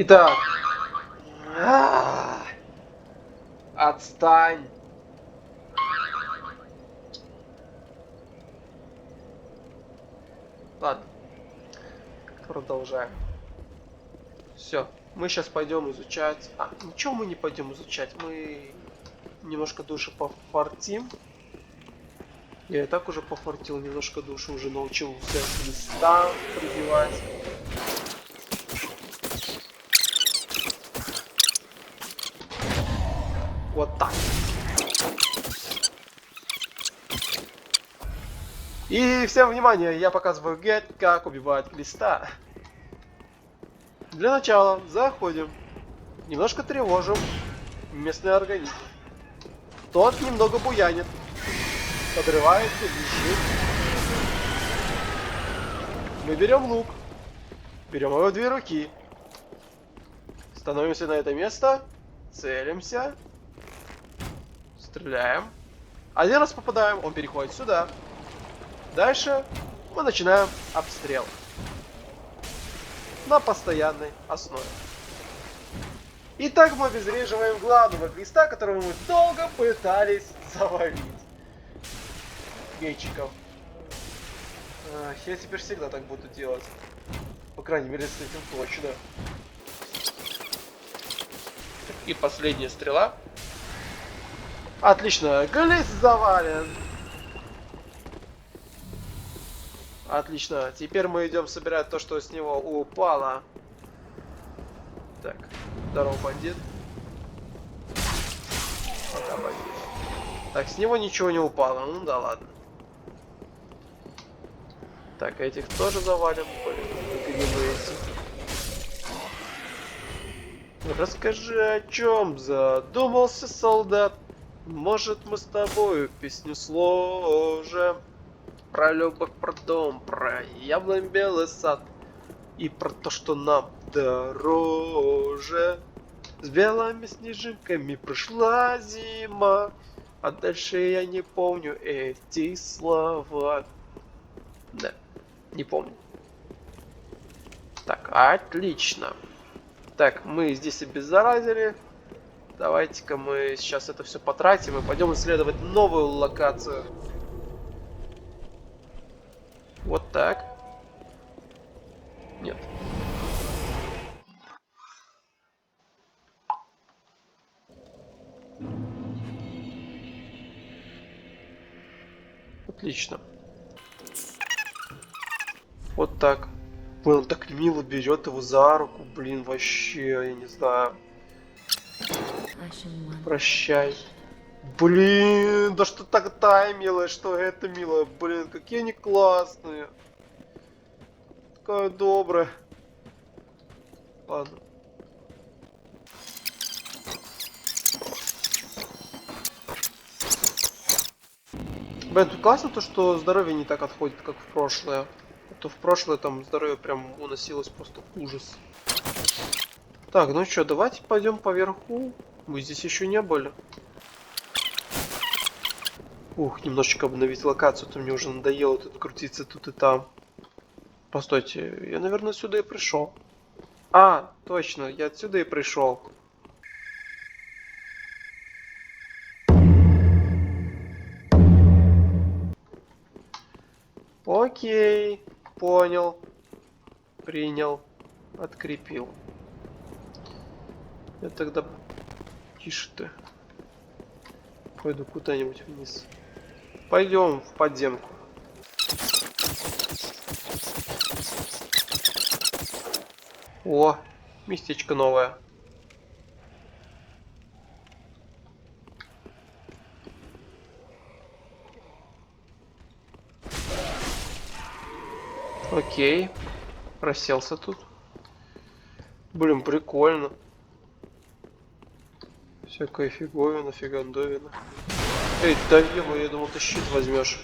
Итак. Отстань. Ладно. Продолжаем. Все. Мы сейчас пойдем изучать. Ничего мы не пойдем изучать. Мы немножко души пофартим. Я и так уже пофартил немножко души, уже научился листа пробивать. Вот так. И всем внимание, я показываю гайд, как убивать листа. Для начала заходим, немножко тревожим местный организм. Тот немного буянит, подрывается, визжит. Мы берем лук, берем его в 2 руки, становимся на это место, целимся, стреляем. 1 раз попадаем, он переходит сюда. Дальше мы начинаем обстрел на постоянной основе. И так мы обезвреживаем главного глиста, которого мы долго пытались завалить. Мечиком. Я теперь всегда так буду делать. По крайней мере, с этим точно. И последняя стрела. Отлично, глист завален. Отлично, теперь мы идем собирать то, что с него упало. Так, здорово, бандит. Пока, бандит. Так, с него ничего не упало, ну да ладно. Так, этих тоже завалим. Расскажи, о чем задумался, солдат. Может, мы с тобою песню сложим про любовь, про дом, про яблонь белый сад и про то, что нам дороже. С белыми снежинками прошла зима, а дальше я не помню эти слова. Да, не помню. Так, отлично. Так, мы здесь обеззаразили. Давайте-ка мы сейчас это все потратим и пойдем исследовать новую локацию. Вот так. Нет. Отлично. Вот так. Блин, он так мило берет его за руку. Блин, вообще, я не знаю. Прощай. Блин, да что так та милая, что это милая. Блин, какие они классные. Такая добрая. Ладно. Блин, тут классно то, что здоровье не так отходит, как в прошлое. А то в прошлое там здоровье прям уносилось просто в ужас. Так, ну что, давайте пойдем поверху. Мы здесь еще не были. Ух, немножечко обновить локацию, то мне уже надоело тут крутиться тут и там. Постойте, я, наверное, сюда и пришел. А, точно, я отсюда и пришел. Окей, понял, принял, открепил. Я тогда... Тише ты. Пойду куда-нибудь вниз. Пойдем в подземку. О, местечко новое. Окей, расселся тут. Блин, прикольно. Всякая фиговина, фигандовина. Эй, да я думал, ты щит возьмешь.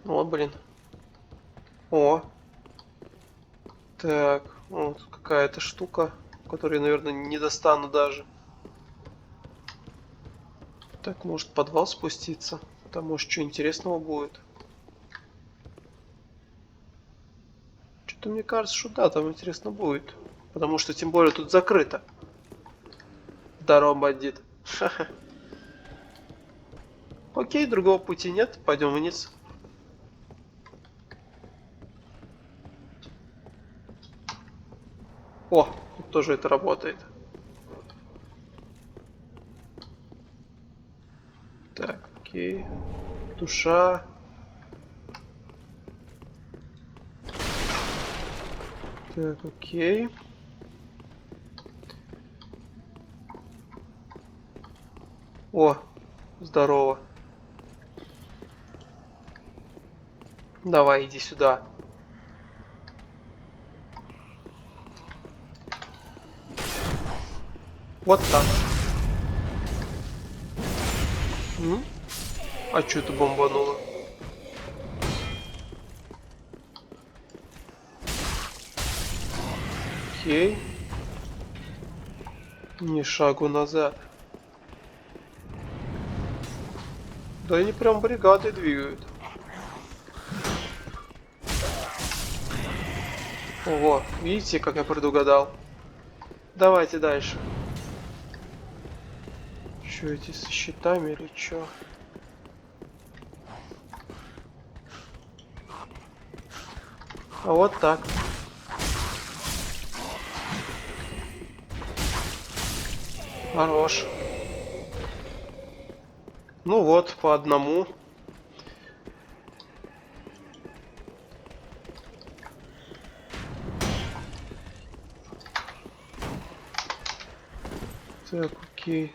Вот, блин. О. Так, вот какая-то штука, которую я, наверное, не достану даже. Так, может, в подвал спуститься? Там, может, что интересного будет. Что-то мне кажется, что да, там интересно будет. Потому что тем более тут закрыто. Здорово, бандит. Окей, другого пути нет. Пойдем вниз. О, тут тоже это работает. Так, окей. Душа. Так, окей. О, здорово. Давай, иди сюда. Вот так. А что это бомбануло? Окей. Ни шагу назад. Да они прям бригады двигают. Ого, видите, как я предугадал? Давайте дальше. Что эти со щитами или что? А вот так. Хорош. Ну вот, по одному. Так, окей.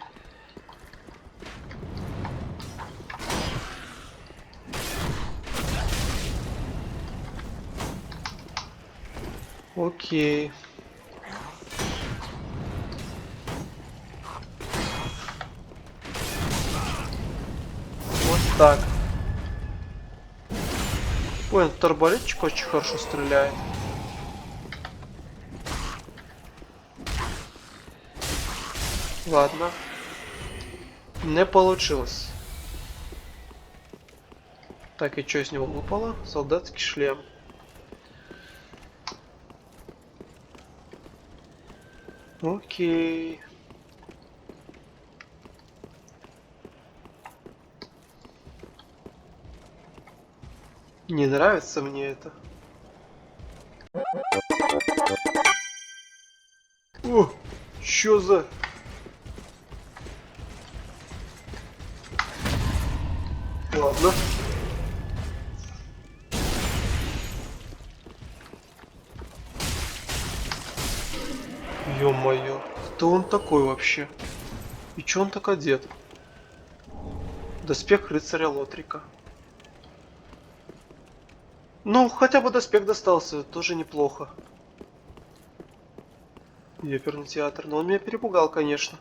Окей. Вот так. Ой, этот арбалетчик очень хорошо стреляет. Ладно. Не получилось. Так, и что с него выпало? Солдатский шлем. Окей. Не нравится мне это. О, чё за... Ладно. Ё-моё, кто он такой вообще? И чё он так одет? Доспех рыцаря Лотрика. Ну, хотя бы доспех достался, тоже неплохо. И оперный театр, но он меня перепугал, конечно.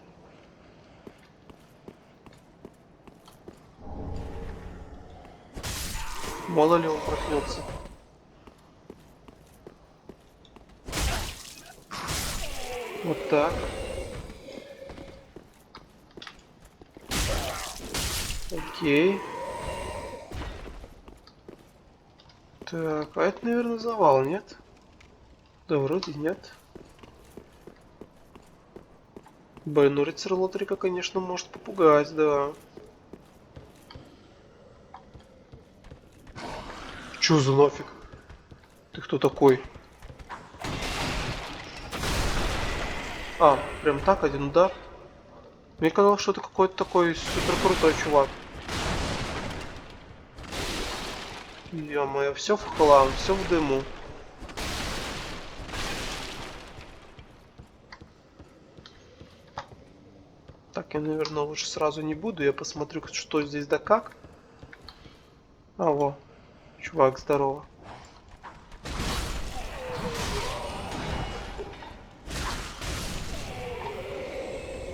Мало ли он проснется. Вот так. Окей. Так, а это, наверное, завал, нет? Да, вроде нет. Блин, ну рыцарь Лотрика, конечно, может попугать, да. Чё за нафиг? Ты кто такой? А, прям так, один удар? Мне казалось, что это какой-то такой супер крутой чувак. Ё-моё, все в хлам, все в дыму. Так, я, наверное, лучше сразу не буду. Я посмотрю, что здесь да как. А, во. Чувак, здорово.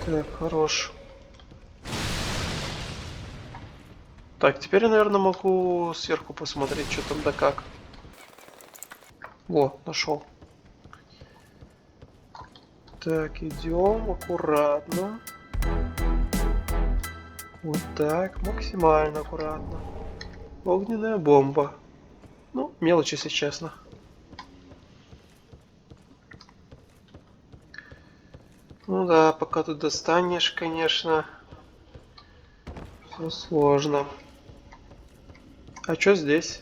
Так, хорош. Так, теперь я, наверное, могу сверху посмотреть, что там да как. Во, нашел. Так, идем аккуратно. Вот так, максимально аккуратно. Огненная бомба. Ну, мелочь, если честно. Ну да, пока тут достанешь, конечно, все сложно. А что здесь?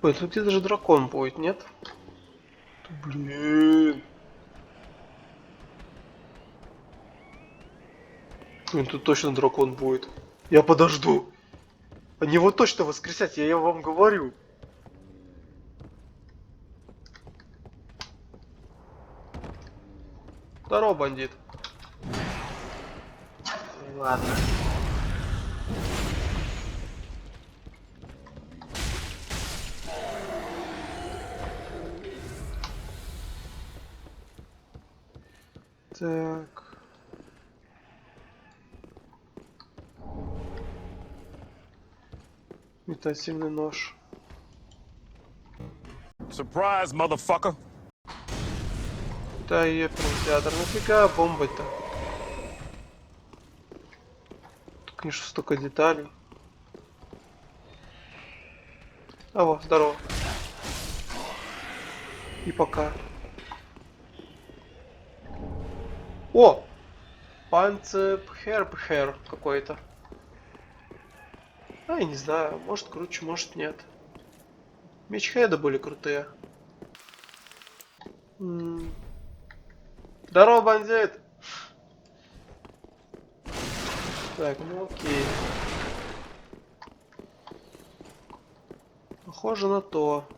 Ой, тут где-то же дракон будет, нет? Блин. Блин, тут точно дракон будет. Я подожду. Они его точно воскресят, я вам говорю. Здорово, бандит. Ладно. Так. Метательный нож. Surprise, motherfucker. Да, ее кинотеатр. Нафига бомбы-то? Тут, конечно, столько деталей. А вот, здорово. И пока. О! Панцепхербхер какой-то. А, я не знаю, может круче, может нет. Мечхеды были крутые. Здорово, бандит! Так, ну окей. Похоже на то.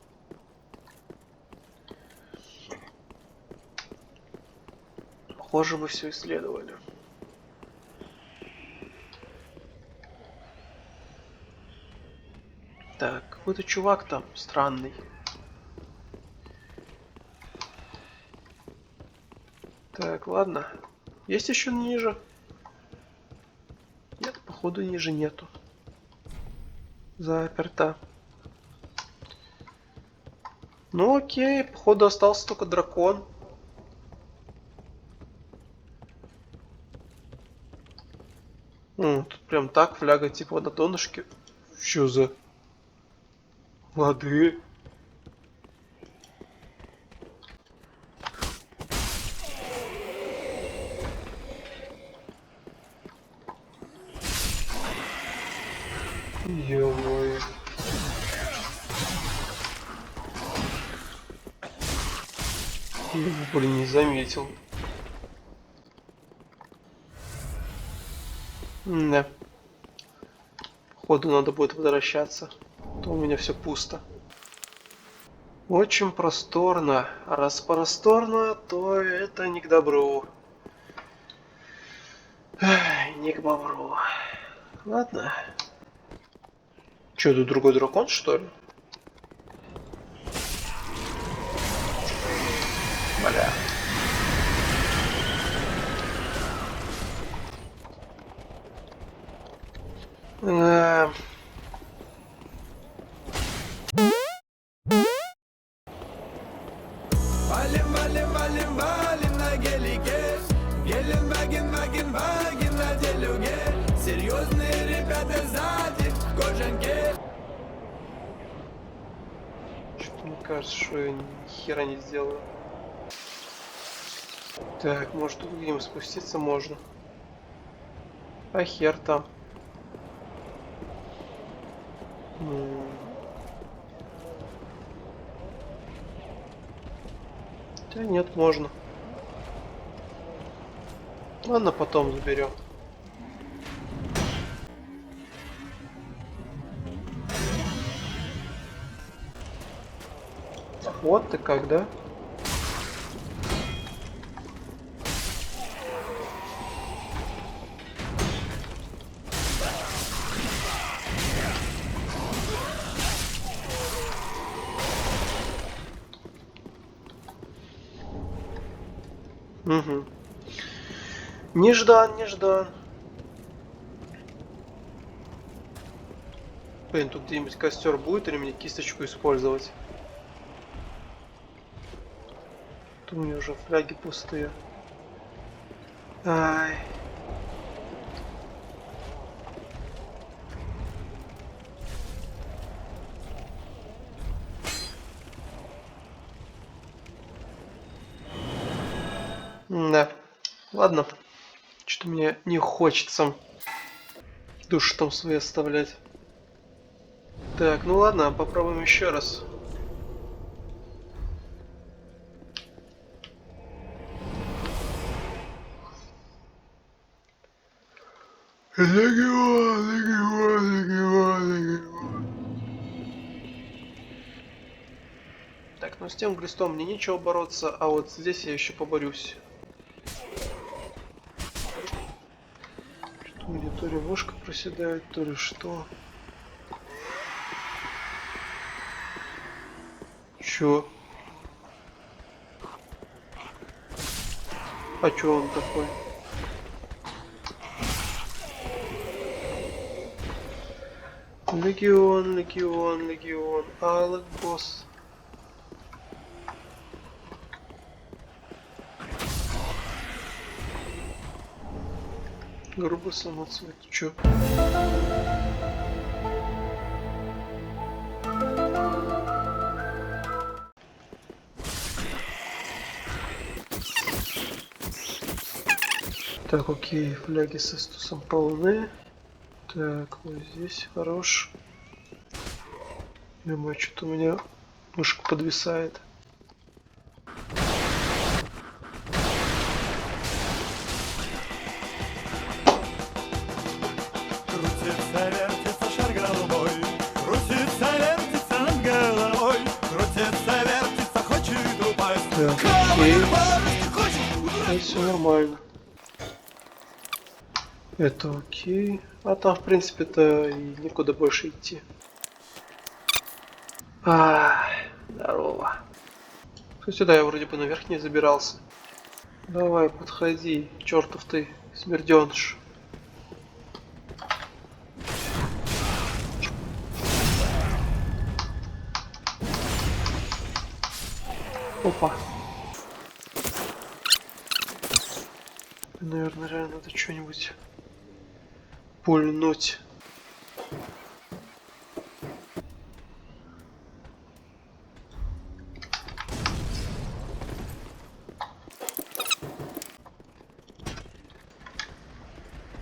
Похоже, мы все исследовали. Так, какой-то чувак там странный. Так, ладно. Есть еще ниже? Нет, походу ниже нету. Заперто. Ну окей, походу остался только дракон. Тут прям так, фляга типа на донышке. Что за... Лады. Ё-моё. Блин, не заметил. Да. Походу надо будет возвращаться. А то у меня все пусто. Очень просторно. А раз просторно, то это не к добру. Ай, не к бобру. Ладно. Че, тут другой дракон, что ли? Бля. Валим, валим, валим, валим на гелике. Гелим, вагин, вагин, вагин на делюге. Серьезные ребята сзади в кожанке. Что-то мне кажется, что я ни хера не сделаю. Так, может тут где-нибудь спуститься можно. А хер там. Да нет, можно. Ладно, потом заберем. Вот ты как, да? Угу. Неждан, неждан. Блин, тут где-нибудь костер будет или мне кисточку использовать? Тут у меня уже фляги пустые. Ай. Да. Ладно. Что-то мне не хочется душу там свои оставлять. Так, ну ладно, попробуем еще раз. Легион. Так, ну с тем глистом мне нечего бороться, а вот здесь я еще поборюсь. Что у меня то ли вышка проседает, то ли что. Чё? А чё он такой? Легион, легион, легион. Алек босс. Грубый самоцвет. Чё? Так, окей, фляги со стусом полны. Так, вот здесь хорош. Думаю, что-то у меня мышка подвисает. Крутится, вертится шар голубой, крутится, вертится над головой, крутится, вертится, хочет упасть. Так, окей. Хочет. Это все нормально. Это окей. А там, в принципе-то, и никуда больше идти. Здорово. Сюда я вроде бы наверх не забирался. Давай, подходи, чертов ты, смерденыш. Опа. Наверное, реально надо что-нибудь пульнуть.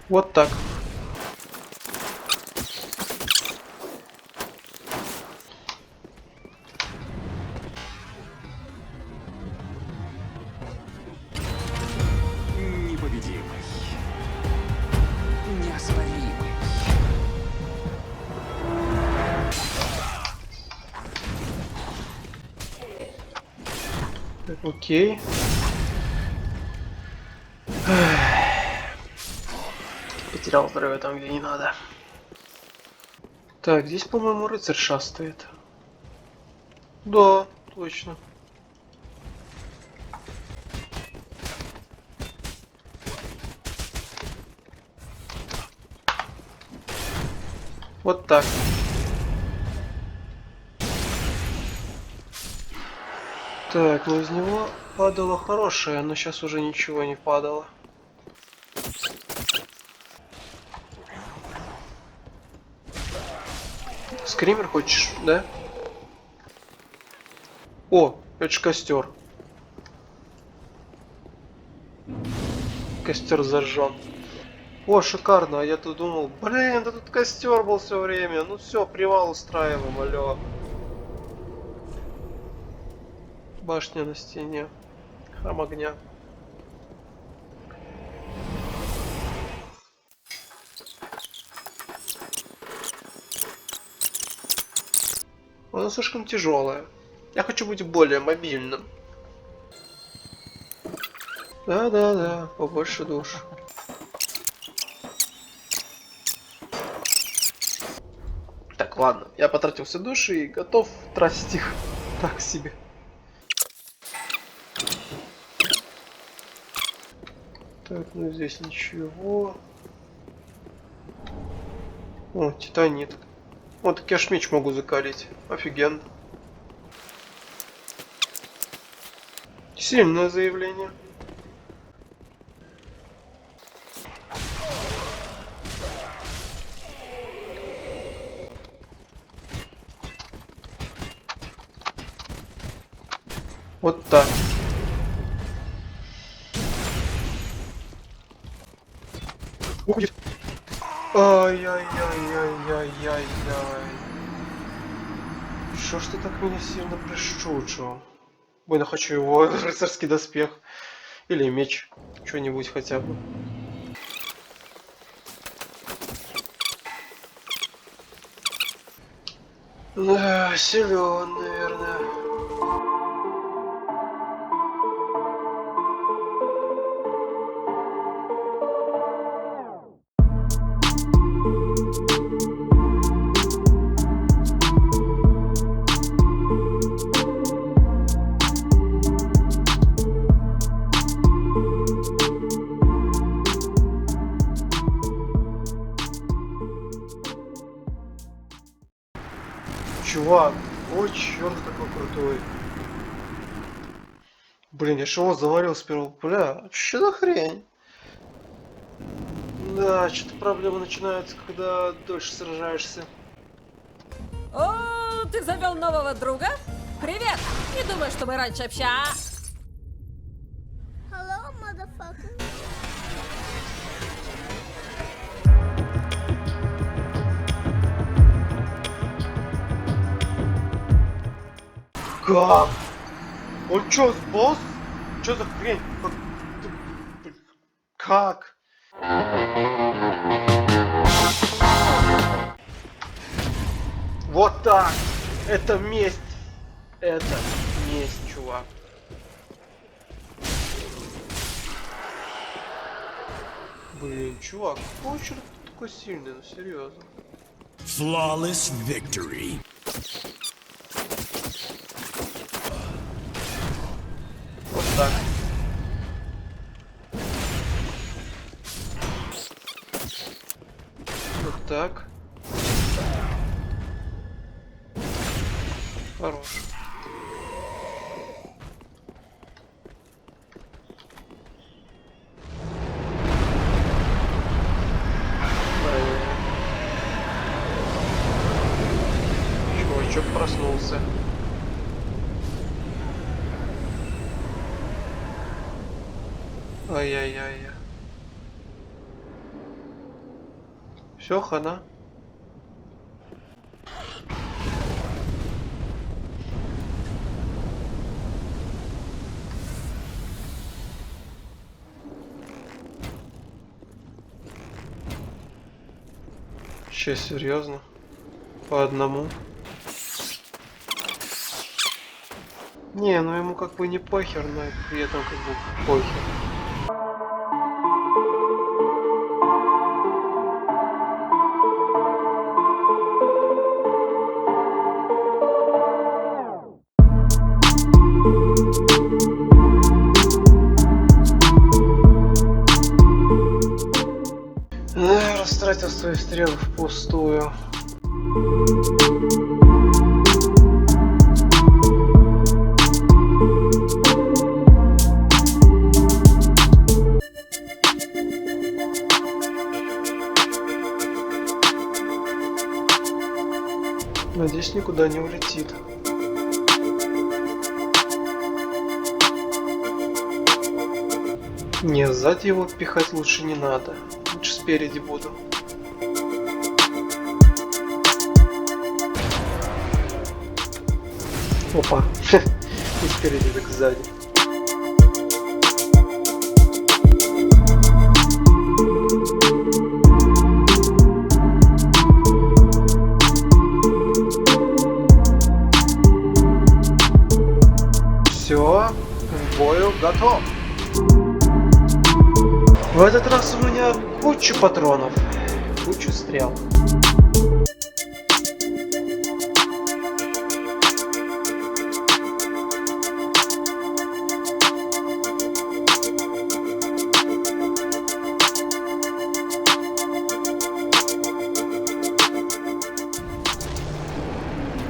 Вот так. Непобедимый. Неоспоримый. Так, окей. Потерял здоровье там, где не надо. Так, здесь, по-моему, рыцарь шастает. Да, точно. Вот так. Так, ну из него падало хорошее, но сейчас уже ничего не падало. Скример хочешь, да? О, это ж костер. Костер зажжен. О, шикарно, а я тут думал, блин, да тут костер был все время. Ну все, привал устраиваем, алло. Башня на стене. Храм огня. Она слишком тяжелая. Я хочу быть более мобильным. Да-да-да, побольше душ. Так, ладно, я потратил все души и готов тратить их так себе. Так, ну здесь ничего. О, титанит. Вот так я ж меч могу закалить. Офигенно. Сильное заявление. Вот так. Уходит. Ай-яй-яй-яй-яй-яй-яй. Что ж ты так меня сильно прищучил? Блин, я хочу его рыцарский доспех. Или меч. Что-нибудь хотя бы. Да, силен, наверное. Чувак, ой, черт такой крутой. Блин, я ж его заварил с первого. Бля, что за хрень? Да, что-то проблемы начинаются, когда дольше сражаешься. О, ты завел нового друга? Привет! Не думаю, что мы раньше общались. Hello, motherfucker. Как? Он чё, босс? Чё за хрень? Как? Вот так! Это месть! Это месть, чувак. Блин, чувак, какой черт ты такой сильный, ну серьезно. Flawless victory. Вот так. Вот так. Хорош. Чувачок проснулся. Ай-яй-яй. Все, хана. Че, серьезно? По одному? Не, ну ему как бы не похер, но и при этом как бы похер. Растратил свои стрелы впустую. Надеюсь, никуда не улетит. Не, сзади его пихать лучше не надо. Лучше спереди буду. Опа. Не спереди, так сзади. Все, к бою готов. В этот раз у меня куча патронов, куча стрел.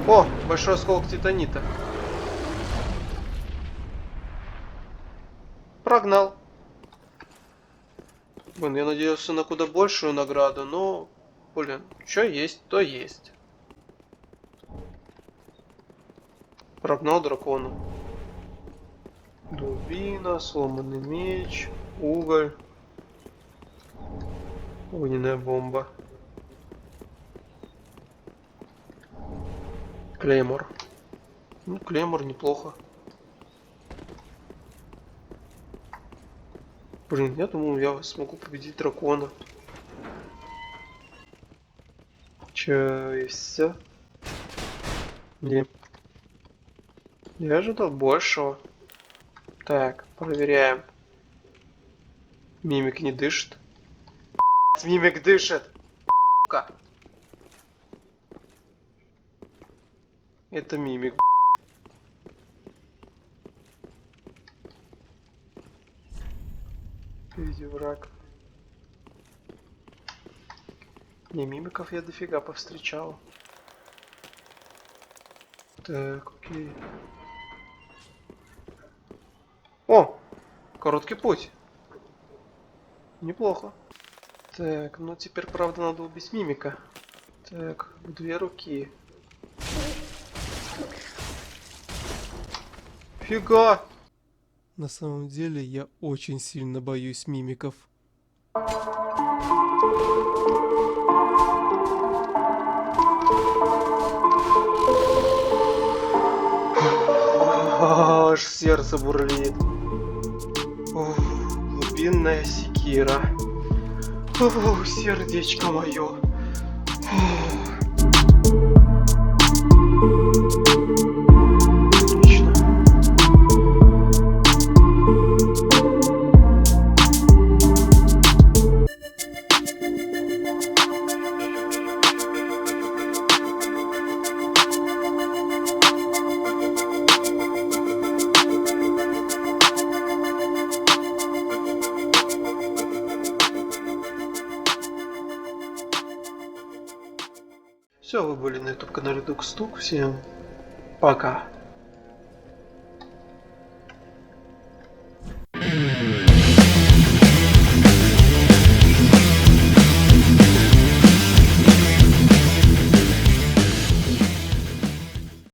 О, большой осколок титанита. Прогнал. Блин, я надеялся на куда большую награду, но, блин, что есть, то есть. Прогнал дракона. Дубина, сломанный меч, уголь. Огненная бомба. Клеймор. Ну, клеймор неплохо. Блин, я думал, я смогу победить дракона. Чё, и все? Не. Я ожидал большего. Так, проверяем. Мимик не дышит. Мимик дышит. Сука. Это мимик. Впереди враг. Не, мимиков я дофига повстречал. Так, окей. О! Короткий путь. Неплохо. Так, ну теперь, правда, надо убить мимика. Так, в 2 руки. Фига! На самом деле я очень сильно боюсь мимиков. Аж сердце бурлит. Ух, глубинная секира. Ух, сердечко мое. Отлично. Все, вы были на YouTube канале Дук Стук. Всем пока.